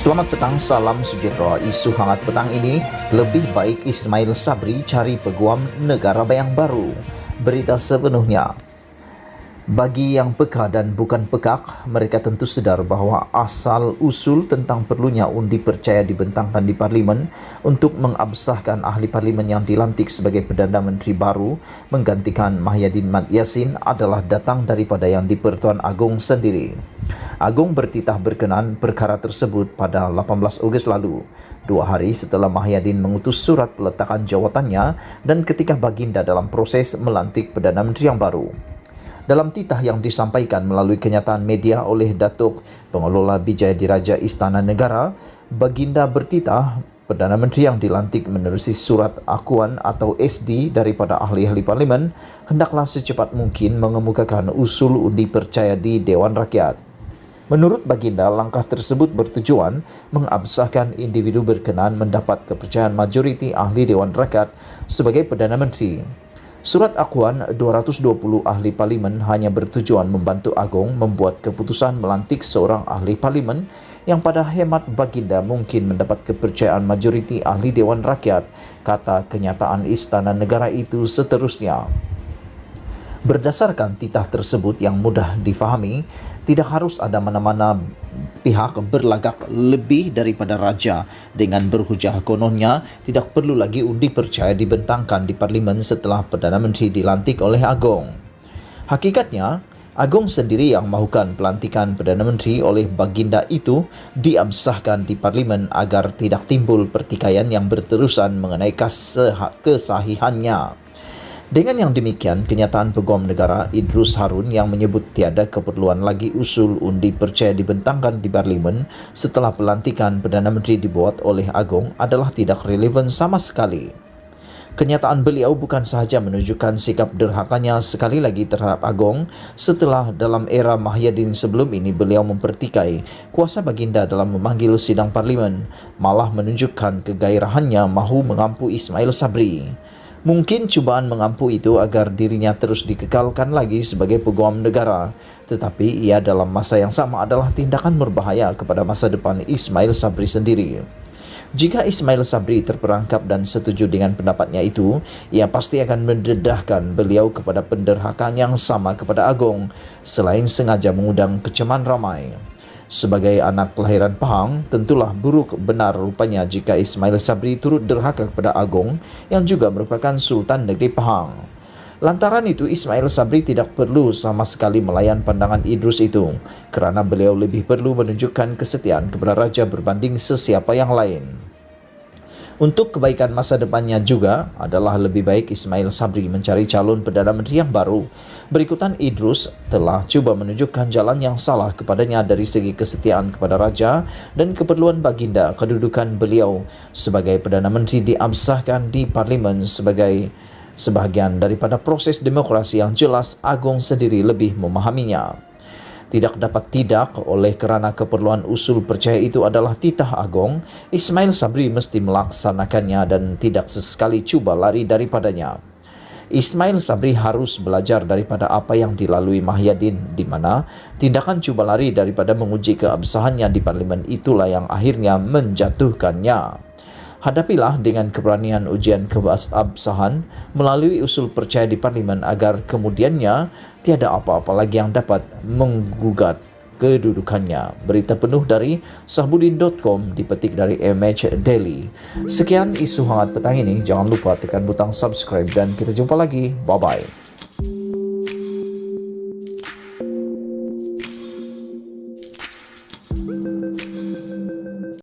Selamat petang, salam sejahtera. Isu hangat petang ini, lebih baik Ismail Sabri cari peguam negara bayang baru. Berita sepenuhnya. Bagi yang peka dan bukan pekak, mereka tentu sedar bahawa asal-usul tentang perlunya undi percaya dibentangkan di Parlimen untuk mengabsahkan ahli Parlimen yang dilantik sebagai Perdana Menteri baru menggantikan Mahyadin Mat Yassin adalah datang daripada Yang di-Pertuan Agong sendiri. Agong bertitah berkenan perkara tersebut pada 18 Ogos lalu, 2 hari setelah Mahyadin mengutus surat peletakan jawatannya dan ketika baginda dalam proses melantik Perdana Menteri yang baru. Dalam titah yang disampaikan melalui kenyataan media oleh Datuk Pengelola Bijaya Diraja Istana Negara, baginda bertitah Perdana Menteri yang dilantik menerusi surat akuan atau SD daripada ahli-ahli Parlimen hendaklah secepat mungkin mengemukakan usul undi percaya di Dewan Rakyat. Menurut baginda, langkah tersebut bertujuan mengabsahkan individu berkenan mendapat kepercayaan majoriti ahli Dewan Rakyat sebagai Perdana Menteri. Surat akuan 220 ahli Parlimen hanya bertujuan membantu Agong membuat keputusan melantik seorang ahli Parlimen yang pada hemat baginda mungkin mendapat kepercayaan majoriti ahli Dewan Rakyat, kata kenyataan Istana Negara itu seterusnya. Berdasarkan titah tersebut yang mudah difahami, tidak harus ada mana-mana pihak berlagak lebih daripada raja dengan berhujah kononnya tidak perlu lagi undi percaya dibentangkan di Parlimen setelah Perdana Menteri dilantik oleh Agong. Hakikatnya, Agong sendiri yang mahukan pelantikan Perdana Menteri oleh baginda itu diabsahkan di Parlimen agar tidak timbul pertikaian yang berterusan mengenai kesahihannya. Dengan yang demikian, kenyataan Peguam Negara Idrus Harun yang menyebut tiada keperluan lagi usul undi percaya dibentangkan di Parlimen setelah pelantikan Perdana Menteri dibuat oleh Agong adalah tidak relevan sama sekali. Kenyataan beliau bukan sahaja menunjukkan sikap derhakanya sekali lagi terhadap Agong setelah dalam era Mahyadin sebelum ini beliau mempertikai kuasa baginda dalam memanggil sidang Parlimen, malah menunjukkan kegairahannya mahu mengampu Ismail Sabri. Mungkin cubaan mengampu itu agar dirinya terus dikekalkan lagi sebagai peguam negara, tetapi ia dalam masa yang sama adalah tindakan berbahaya kepada masa depan Ismail Sabri sendiri. Jika Ismail Sabri terperangkap dan setuju dengan pendapatnya itu, ia pasti akan mendedahkan beliau kepada penderhakaan yang sama kepada Agong, selain sengaja mengundang kecaman ramai. Sebagai anak kelahiran Pahang, tentulah buruk benar rupanya jika Ismail Sabri turut derhaka kepada Agong yang juga merupakan Sultan Negeri Pahang. Lantaran itu, Ismail Sabri tidak perlu sama sekali melayan pandangan Idrus itu, kerana beliau lebih perlu menunjukkan kesetiaan kepada raja berbanding sesiapa yang lain. Untuk kebaikan masa depannya juga adalah lebih baik Ismail Sabri mencari calon Perdana Menteri yang baru. Berikutan Idrus telah cuba menunjukkan jalan yang salah kepadanya dari segi kesetiaan kepada raja dan keperluan baginda. Kedudukan beliau sebagai Perdana Menteri diabsahkan di Parlimen sebagai sebahagian daripada proses demokrasi yang jelas Agong sendiri lebih memahaminya. Tidak dapat tidak oleh kerana keperluan usul percaya itu adalah titah Agong, Ismail Sabri mesti melaksanakannya dan tidak sesekali cuba lari daripadanya. Ismail Sabri harus belajar daripada apa yang dilalui Mahyadin, di mana tindakan cuba lari daripada menguji keabsahannya di Parlimen itulah yang akhirnya menjatuhkannya. Hadapilah dengan keberanian ujian keabsahan melalui usul percaya di Parlimen agar kemudiannya tiada apa-apa lagi yang dapat menggugat kedudukannya. Berita penuh dari Sahbudin.com dipetik dari MH Daily. Sekian isu hangat petang ini. Jangan lupa tekan butang subscribe dan kita jumpa lagi. Bye-bye.